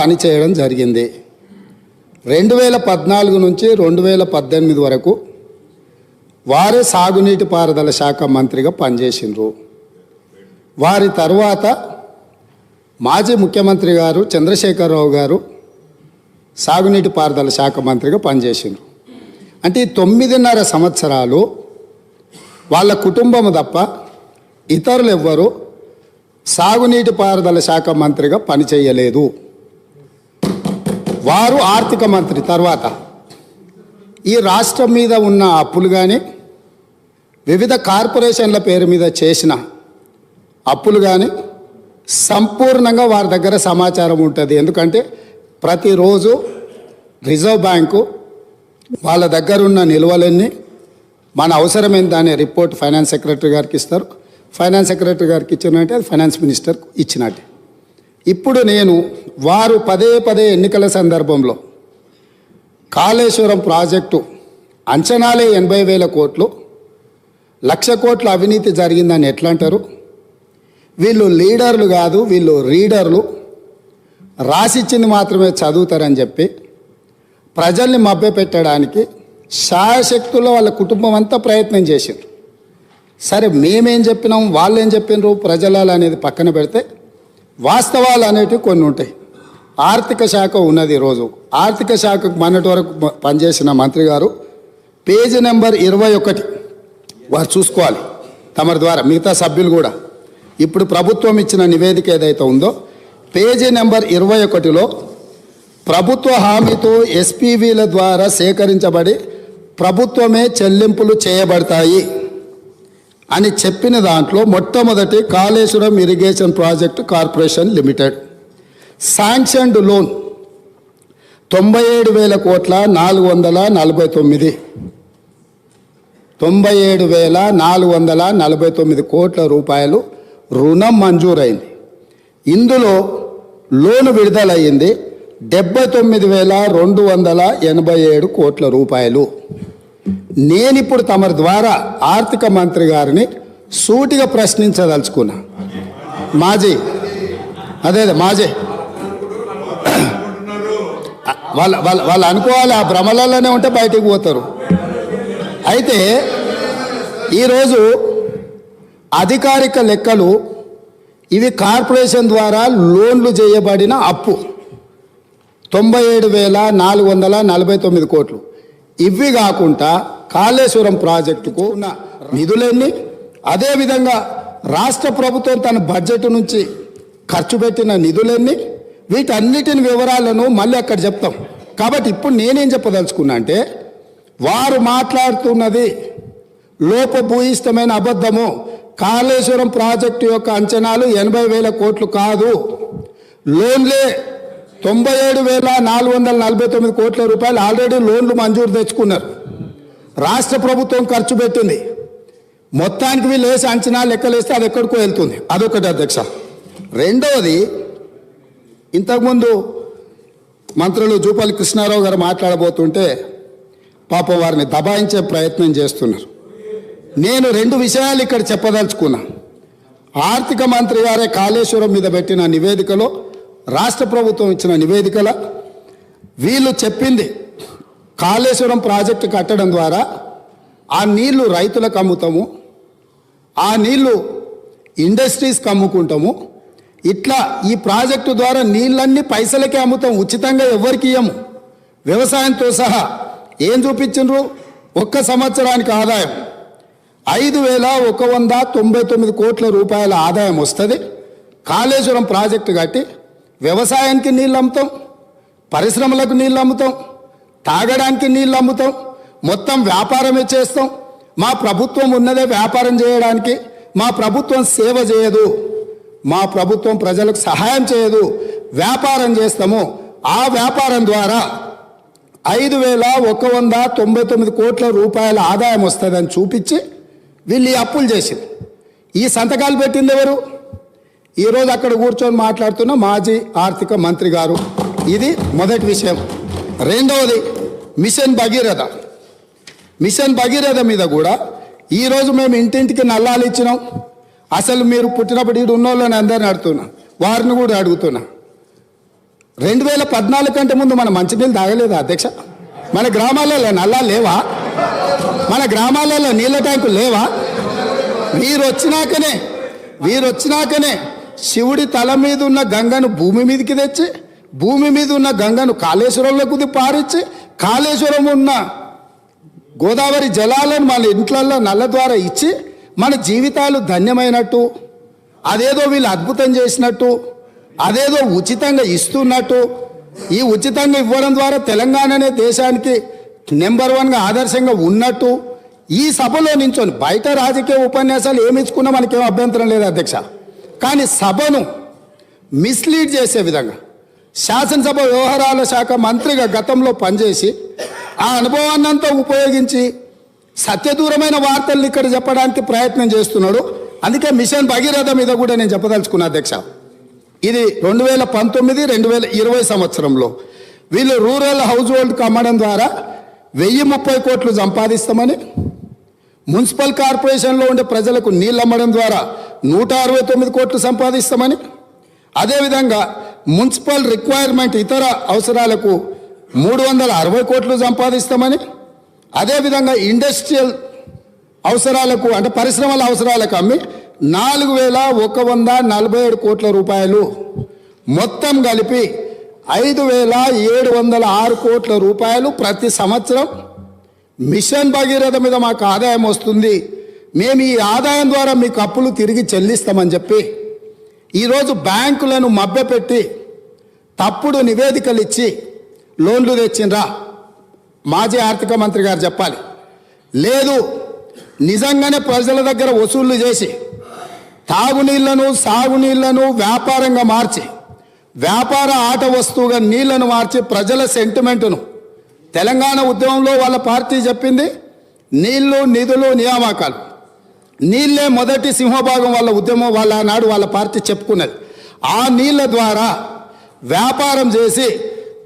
పనిచేయడం జరిగింది. 2014 నుంచి 2018 వరకు వారే సాగునీటి పారుదల శాఖ మంత్రిగా పనిచేసిండ్రు. వారి తర్వాత మాజీ ముఖ్యమంత్రి గారు చంద్రశేఖరరావు గారు సాగునీటి పారుదల శాఖ మంత్రిగా పనిచేసిండ్రు. అంటే ఈ 9.5 సంవత్సరాలు వాళ్ళ కుటుంబం తప్ప ఇతరులు ఎవ్వరూ సాగునీటి పారుదల శాఖ మంత్రిగా పనిచేయలేదు. వారు ఆర్థిక మంత్రి తర్వాత ఈ రాష్ట్రం మీద ఉన్న అప్పులు కానీ వివిధ కార్పొరేషన్ల పేరు మీద చేసిన అప్పులు కానీ సంపూర్ణంగా వారి దగ్గర సమాచారం ఉంటుంది. ఎందుకంటే ప్రతిరోజు రిజర్వ్ బ్యాంకు వాళ్ళ దగ్గర ఉన్న నిల్వలన్నీ మన అవసరమైన దాని రిపోర్ట్ ఫైనాన్స్ సెక్రటరీ గారికి ఇస్తారు. ఫైనాన్స్ సెక్రటరీ గారికి ఇచ్చినట్టే అది ఫైనాన్స్ మినిస్టర్ ఇచ్చినట్టే. ఇప్పుడు నేను వారు పదే ఎన్నికల సందర్భంలో కాళేశ్వరం ప్రాజెక్టు అంచనాలే 80,000 కోట్లు, 1,00,000 కోట్ల అవినీతి జరిగిందని ఎట్లా అంటారు? వీళ్ళు లీడర్లు కాదు, వీళ్ళు రీడర్లు, రాసిచ్చింది మాత్రమే చదువుతారని చెప్పి ప్రజల్ని మభ్యపెట్టడానికి శాయశక్తుల్లో వాళ్ళ కుటుంబం అంతా ప్రయత్నం చేసిండ్రు. సరే, మేమేం చెప్పినాం, వాళ్ళు ఏం చెప్పినారు, ప్రజలు అనేది పక్కన పెడితే వాస్తవాలు అనేటివి కొన్ని ఉంటాయి. ఆర్థిక శాఖ ఉన్నది. ఈరోజు ఆర్థిక శాఖకు మొన్నటి వరకు పనిచేసిన మంత్రి గారు పేజీ నెంబర్ 21 వారు చూసుకోవాలి తమరి ద్వారా, మిగతా సభ్యులు కూడా. ఇప్పుడు ప్రభుత్వం ఇచ్చిన నివేదిక ఏదైతే ఉందో పేజీ నెంబర్ 21లో ప్రభుత్వ హామీతో ఎస్పీవీల ద్వారా సేకరించబడి ప్రభుత్వమే చెల్లింపులు చేయబడతాయి అని చెప్పిన దాంట్లో మొట్టమొదటి Kaleshwaram irrigation project corporation limited sanctioned loan 97,000 కోట్ల 449 97,449 కోట్ల రూపాయలు రుణం మంజూరైంది. ఇందులో లోను విడుదలయ్యింది 79,287 కోట్ల రూపాయలు. నేనిప్పుడు తమరి ద్వారా ఆర్థిక మంత్రి గారిని సూటిగా ప్రశ్నించదలుచుకున్నా. మాజీ వాళ్ళు అనుకోవాలి, ఆ భ్రమలలోనే ఉంటే బయటికి పోతారు. అయితే ఈరోజు అధికారిక లెక్కలు ఇవి కార్పొరేషన్ ద్వారా లోన్లు చేయబడిన అప్పు 97,449 కోట్లు. ఇవి కాకుండా కాళేశ్వరం ప్రాజెక్టుకు ఉన్న నిధులన్నీ, అదేవిధంగా రాష్ట్ర ప్రభుత్వం తన బడ్జెట్ నుంచి ఖర్చు పెట్టిన నిధులన్నీ, వీటన్నిటిని వివరాలను మళ్ళీ అక్కడ చెప్తాం. కాబట్టి ఇప్పుడు నేనేం చెప్పదలుచుకున్నా అంటే, వారు మాట్లాడుతున్నది లోపభూయిష్టమైన అబద్ధము. కాళేశ్వరం ప్రాజెక్టు యొక్క అంచనాలు 80,000 కోట్లు కాదు, లోన్లే 97,449 కోట్ల రూపాయలు ఆల్రెడీ లోన్లు మంజూరు తెచ్చుకున్నారు. రాష్ట్ర ప్రభుత్వం ఖర్చు పెట్టింది. మొత్తానికి వీళ్ళు వేసి అంచనా లెక్కలేస్తే అది ఎక్కడికో వెళ్తుంది. అదొకటి అధ్యక్ష. రెండవది, ఇంతకుముందు మంత్రులు జూపల్లి కృష్ణారావు గారు మాట్లాడబోతుంటే పాపం వారిని దబాయించే ప్రయత్నం చేస్తున్నారు. నేను 2 విషయాలు ఇక్కడ చెప్పదలుచుకున్నా. ఆర్థిక మంత్రి గారే కాళేశ్వరం మీద పెట్టిన నివేదికలో, రాష్ట్ర ప్రభుత్వం ఇచ్చిన నివేదికల వీళ్ళు చెప్పింది కాళేశ్వరం ప్రాజెక్టు కట్టడం ద్వారా ఆ నీళ్లు రైతులకు అమ్ముతాము, ఆ నీళ్లు ఇండస్ట్రీస్కి అమ్ముకుంటాము, ఇట్లా ఈ ప్రాజెక్టు ద్వారా నీళ్ళన్నీ పైసలకే అమ్ముతాం, ఉచితంగా ఎవరికి ఇయ్యము. వ్యవసాయంతో సహా ఏం చూపించిండ్రు? ఒక్క సంవత్సరానికి ఆదాయం 5,199 కోట్ల రూపాయల ఆదాయం వస్తుంది. కాళేశ్వరం ప్రాజెక్టు కట్టి వ్యవసాయానికి నీళ్ళు అమ్ముతాం, పరిశ్రమలకు నీళ్ళు అమ్ముతాం, తాగడానికి నీళ్ళు అమ్ముతాం, మొత్తం వ్యాపారమే చేస్తాం. మా ప్రభుత్వం ఉన్నదే వ్యాపారం చేయడానికి. మా ప్రభుత్వం సేవ చేయదు, మా ప్రభుత్వం ప్రజలకు సహాయం చేయదు, వ్యాపారం చేస్తాము. ఆ వ్యాపారం ద్వారా 5,199 కోట్ల రూపాయల ఆదాయం వస్తుందని చూపించి వీళ్ళు ఈ అప్పులు చేసింది. ఈ సంతకాలు పెట్టింది ఎవరు? ఈరోజు అక్కడ కూర్చొని మాట్లాడుతున్న మాజీ ఆర్థిక మంత్రి గారు. ఇది మొదటి విషయం. రెండవది, మిషన్ భగీరథ మీద కూడా ఈరోజు మేము ఇంటింటికి నల్లాలు ఇచ్చినాం. అసలు మీరు పుట్టినప్పుడు ఈడు ఉన్నోళ్ళని అందరిని అడుగుతున్నా, వారిని కూడా అడుగుతున్నా. 2014 కంటే ముందు మన మంచినీళ్ళు తాగలేదా అధ్యక్ష? మన గ్రామాలలో నల్లా లేవా? మన గ్రామాలలో నీళ్ళ ట్యాంకులు లేవా? వీరు వచ్చినాకనే శివుడి తల మీద ఉన్న గంగను భూమి మీదకి తెచ్చి, భూమి మీద ఉన్న గంగను కాళేశ్వరంలోకి పారించి, కాళేశ్వరం ఉన్న గోదావరి జలాలను మన ఇంట్లల్లో నల్ల ద్వారా ఇచ్చి మన జీవితాలు ధన్యమైనట్టు, అదేదో వీళ్ళు అద్భుతం చేసినట్టు, అదేదో ఉచితంగా ఇస్తున్నట్టు, ఈ ఉచితంగా ఇవ్వడం ద్వారా తెలంగాణనే దేశానికి నెంబర్ 1గా ఆదర్శంగా ఉన్నట్టు ఈ సభలో నించొని, బయట రాజకీయ ఉపన్యాసాలు ఏమి ఇచ్చుకున్నా మనకేం అభ్యంతరం లేదు అధ్యక్ష, కానీ సభను మిస్లీడ్ చేసే విధంగా శాసనసభ వ్యవహారాల శాఖ మంత్రిగా గతంలో పనిచేసి ఆ అనుభవాన్నంతా ఉపయోగించి సత్యదూరమైన వార్తల్ని ఇక్కడ చెప్పడానికి ప్రయత్నం చేస్తున్నాడు. అందుకే మిషన్ భగీరథ మీద కూడా నేను చెప్పదలుచుకున్నా అధ్యక్ష. ఇది 2019-2020 సంవత్సరంలో వీళ్ళు రూరల్ హౌస్ హోల్డ్కి అమ్మడం ద్వారా 1030 కోట్లు సంపాదిస్తామని, మున్సిపల్ కార్పొరేషన్లో ఉండే ప్రజలకు నీళ్ళు అమ్మడం ద్వారా 169 కోట్లు సంపాదిస్తామని, అదేవిధంగా మున్సిపల్ రిక్వైర్మెంట్ ఇతర అవసరాలకు 360 కోట్లు సంపాదిస్తామని, అదేవిధంగా ఇండస్ట్రియల్ అవసరాలకు అంటే పరిశ్రమల అవసరాలకు అమ్మి 4147 కోట్ల రూపాయలు, మొత్తం కలిపి 5706 కోట్ల రూపాయలు ప్రతి సంవత్సరం మిషన్ భగీరథ మీద మాకు ఆదాయం వస్తుంది, మేము ఈ ఆదాయం ద్వారా మీకు అప్పులు తిరిగి చెల్లిస్తామని చెప్పి ఈరోజు బ్యాంకులను మభ్యపెట్టి తప్పుడు నివేదికలు ఇచ్చి లోన్లు తెచ్చిండ్రా? మాజీ ఆర్థిక మంత్రి గారు చెప్పాలి. లేదు, నిజంగానే ప్రజల దగ్గర వసూళ్లు చేసి తాగునీళ్లను సాగునీళ్లను వ్యాపారంగా మార్చి, వ్యాపార ఆట వస్తువుగా నీళ్లను మార్చి ప్రజల సెంటిమెంటును, తెలంగాణ ఉద్యమంలో వాళ్ళ పార్టీ చెప్పింది నీళ్లు నిధులు నియామకాలు, నీళ్ళే మొదటి సింహభాగం వాళ్ళ ఉద్యమం, వాళ్ళ నాడు వాళ్ళ పార్టీ చెప్పుకున్నది. ఆ నీళ్ల ద్వారా వ్యాపారం చేసి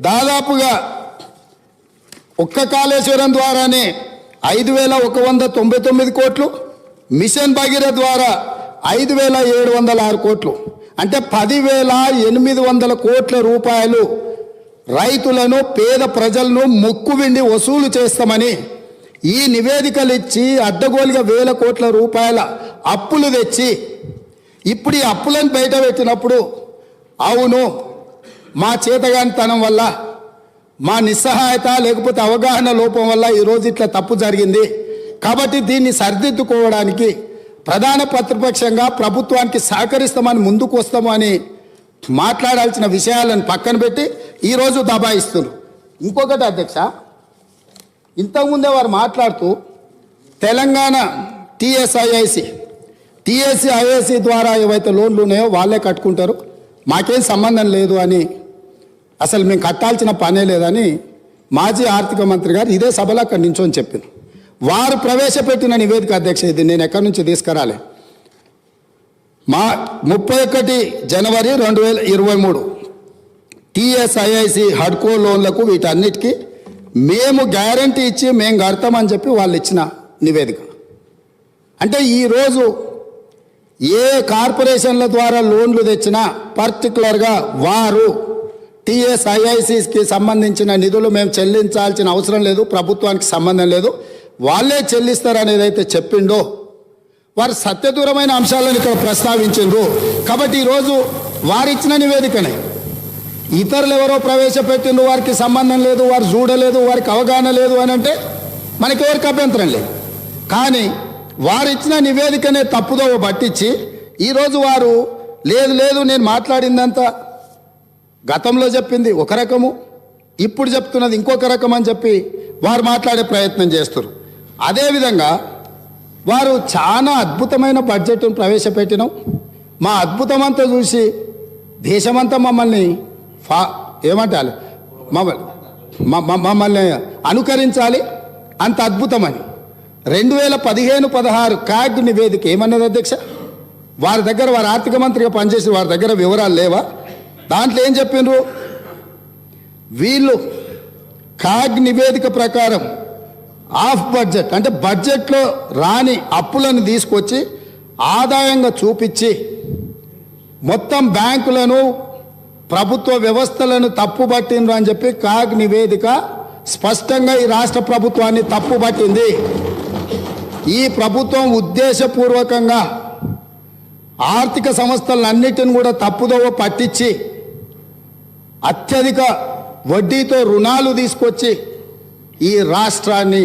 దాదాపుగా ఒక్క కాళేశ్వరం ద్వారానే 5199 కోట్లు, మిషన్ భగీరథ ద్వారా 5706 కోట్లు, అంటే 10,800 కోట్ల రూపాయలు రైతులను, పేద ప్రజలను ముక్కువిండి వసూలు చేస్తామని ఈ నివేదికలు ఇచ్చి అడ్డగోలుగా 1000 కోట్ల రూపాయల అప్పులు తెచ్చి ఇప్పుడు ఈ అప్పులను బయట పెట్టినప్పుడు అవును మా చేతగానితనం వల్ల, మా నిస్సహాయత లేకపోతే అవగాహన లోపం వల్ల ఈరోజు ఇట్లా తప్పు జరిగింది, కాబట్టి దీన్ని సరిదిద్దుకోవడానికి ప్రధాన ప్రతిపక్షంగా ప్రభుత్వానికి సహకరిస్తామని ముందుకు వస్తామని మాట్లాడాల్సిన విషయాలను పక్కన పెట్టి ఈరోజు దబాయిస్తున్నారు. ఇంకొకటి అధ్యక్ష, ఇంతకుముందే వారు మాట్లాడుతూ తెలంగాణ టీఎస్ఐఐసి ద్వారా ఏవైతే లోన్లు ఉన్నాయో వాళ్ళే కట్టుకుంటారు, మాకేం సంబంధం లేదు అని, అసలు మేము కట్టాల్సిన పనే లేదని మాజీ ఆర్థిక మంత్రి గారు ఇదే సభలో అక్కడి నించొని చెప్పారు. వారు ప్రవేశపెట్టిన నివేదిక అధ్యక్ష, ఇది నేను ఎక్కడి నుంచి తీసుకురాలే, మా 31 జనవరి 2023 టీఎస్ఐఐసి హడ్కో లోన్లకు వీటన్నిటికీ మేము గ్యారంటీ ఇచ్చి మేము కడతామని చెప్పి వాళ్ళు ఇచ్చిన నివేదిక. అంటే ఈరోజు ఏ కార్పొరేషన్ల ద్వారా లోన్లు తెచ్చినా పర్టికులర్గా వారు టీఎస్ఐఐసికి సంబంధించిన నిధులు మేము చెల్లించాల్సిన అవసరం లేదు, ప్రభుత్వానికి సంబంధం లేదు, వాళ్ళే చెల్లిస్తారనేది అయితే చెప్పిండో వారు సత్యదూరమైన అంశాలను ఇక్కడ ప్రస్తావించిండ్రు. కాబట్టి ఈరోజు వారిచ్చిన నివేదికనే ఇతరులు ఎవరో ప్రవేశపెట్టిండ్రు, వారికి సంబంధం లేదు, వారు చూడలేదు, వారికి అవగాహన లేదు అని అంటే మనకెవరికి అభ్యంతరం లేదు. కానీ వారిచ్చిన నివేదికనే తప్పుదో పట్టించి ఈరోజు వారు లేదు నేను మాట్లాడిందంతా గతంలో చెప్పింది ఒక రకము, ఇప్పుడు చెప్తున్నది ఇంకొక రకం అని చెప్పి వారు మాట్లాడే ప్రయత్నం చేస్తారు. అదేవిధంగా వారు చాలా అద్భుతమైన బడ్జెట్ను ప్రవేశపెట్టినాం, మా అద్భుతమంతా చూసి దేశమంతా మమ్మల్ని ఏమంటారు మమ్మల్ని అనుకరించాలి, అంత అద్భుతమని 2015-16 క్యాగ్ నివేదిక ఏమన్నది అధ్యక్ష? వారి దగ్గర, వారి ఆర్థిక మంత్రిగా పనిచేసి వారి దగ్గర వివరాలు లేవా? దాంట్లో ఏం చెప్పిండ్రు? వీళ్ళు క్యాగ్ నివేదిక ప్రకారం ఆఫ్ బడ్జెట్ అంటే బడ్జెట్లో రాని అప్పులను తీసుకొచ్చి ఆదాయంగా చూపించి మొత్తం బ్యాంకులను ప్రభుత్వ వ్యవస్థలను తప్పుపట్టిండ్రు అని చెప్పి కాగ్ నివేదిక స్పష్టంగా ఈ రాష్ట్ర ప్రభుత్వాన్ని తప్పుపట్టింది. ఈ ప్రభుత్వం ఉద్దేశపూర్వకంగా ఆర్థిక సంస్థలన్నిటిని కూడా తప్పుదోవ పట్టించి అత్యధిక వడ్డీతో రుణాలు తీసుకొచ్చి ఈ రాష్ట్రాన్ని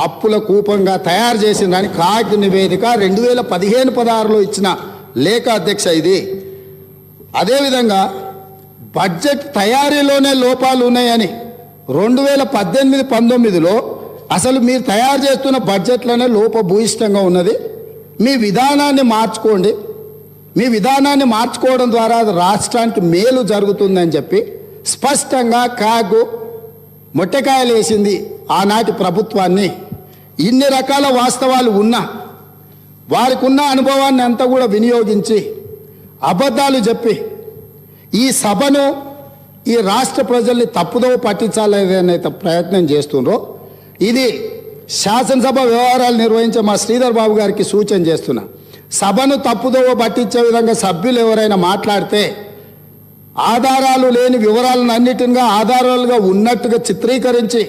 అప్పుల కూపంగా తయారు చేసిందని కాగ్ నివేదిక 2015-16లో ఇచ్చిన లేఖ అధ్యక్ష ఇది. అదేవిధంగా బడ్జెట్ తయారీలోనే లోపాలు ఉన్నాయని 2018-19లో అసలు మీరు తయారు చేస్తున్న బడ్జెట్లోనే లోపభూయిష్టంగా ఉన్నది. మీ విధానాన్ని మార్చుకోండి, మీ విధానాన్ని మార్చుకోవడం ద్వారా అది రాష్ట్రానికి మేలు జరుగుతుందని చెప్పి స్పష్టంగా కాగు మొట్టకాయలు వేసింది ఆనాటి ప్రభుత్వాన్ని. ఇన్ని రకాల వాస్తవాలు ఉన్నా వారికి ఉన్న అనుభవాన్ని అంతా కూడా వినియోగించి అబద్ధాలు చెప్పి ఈ సభను ఈ రాష్ట్ర ప్రజల్ని తప్పుదోవ పట్టించాలనే ప్రయత్నం చేస్తుండ్రో ఇది శాసనసభ వ్యవహారాలు నిర్వహించే మా శ్రీధర్ బాబు గారికి సూచన చేస్తున్నా. సభను తప్పుదోవ పట్టించే విధంగా సభ్యులు ఎవరైనా మాట్లాడితే ఆధారాలు లేని వివరాలను అన్నిటిగా ఆధారాలుగా ఉన్నట్టుగా చిత్రీకరించి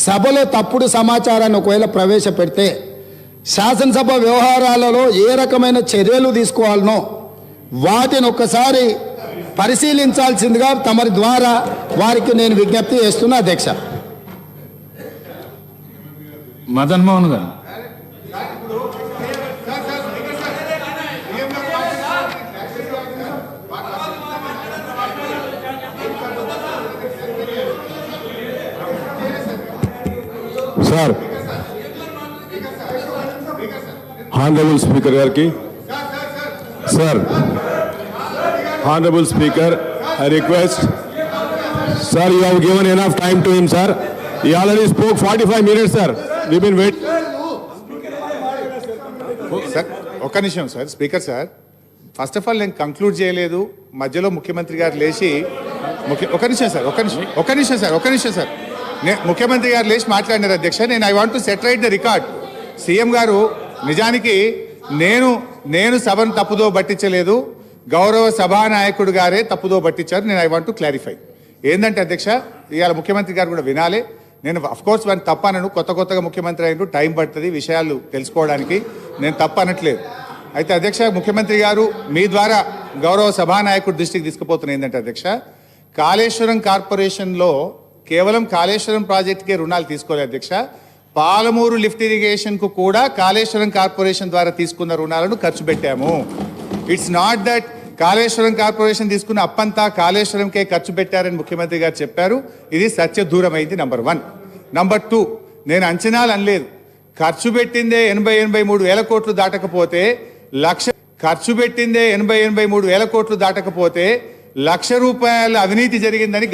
సభలో తప్పుడు సమాచారాన్ని ఒకవేళ ప్రవేశపెడితే శాసనసభ వ్యవహారాలలో ఏ రకమైన చర్యలు తీసుకోవాలనో వాటిని ఒక్కసారి పరిశీలించాల్సిందిగా తమరి ద్వారా వారికి నేను విజ్ఞప్తి చేస్తున్నా అధ్యక్ష. మదన్ మోహన్ గారు. సార్ హానరబుల్ స్పీకర్ గారికి sir honourable speaker I request sir you have given enough time to him sir he already spoke 45 minutes sir we've been waiting sir ఒక్క నిమిషం sir speaker sir first of all నేను conclude చేయలేదు మధ్యలో ముఖ్యమంత్రి గారు లేచి ఒక నిమిషం సార్ ముఖ్యమంత్రి గారు లేచి మాట్లాడినారు అధ్యక్ష. నేను I want to set right the record. CM గారు నిజానికి నేను సభను తప్పుదో పట్టించలేదు, గౌరవ సభానాయకుడు గారే తప్పుదో పట్టించారు. నేను ఐ వాంట్ టు క్లారిఫై. ఏంటంటే అధ్యక్ష ఇవాళ ముఖ్యమంత్రి గారు కూడా వినాలి. నేను అఫ్కోర్స్ వాడిని తప్పనను, కొత్తగా ముఖ్యమంత్రి అయినట్టు టైం పడుతుంది విషయాలు తెలుసుకోవడానికి, నేను తప్పనట్లేదు. అయితే అధ్యక్ష ముఖ్యమంత్రి గారు మీ ద్వారా గౌరవ సభానాయకుడు దృష్టికి తీసుకుపోతున్న ఏంటంటే అధ్యక్ష కాళేశ్వరం కార్పొరేషన్లో కేవలం కాళేశ్వరం ప్రాజెక్టుకే రుణాలు తీసుకోలేదు అధ్యక్ష. పాలమూరు లిఫ్ట్ ఇరిగేషన్కు కూడా కాళేశ్వరం కార్పొరేషన్ ద్వారా తీసుకున్న రుణాలను ఖర్చు పెట్టాము. It's not that Kaleshwaram corporation తీసుకున్న అప్పంతా కాళేశ్వరంకే ఖర్చు పెట్టారని ముఖ్యమంత్రి గారు చెప్పారు. ఇది సత్యదూరమైంది నంబర్ 1. నంబర్ 2, నేను అంచనాలు అనలేదు. ఖర్చు పెట్టిందే 83 వేల కోట్లు దాటకపోతే ₹1,00,000 అవినీతి జరిగిందని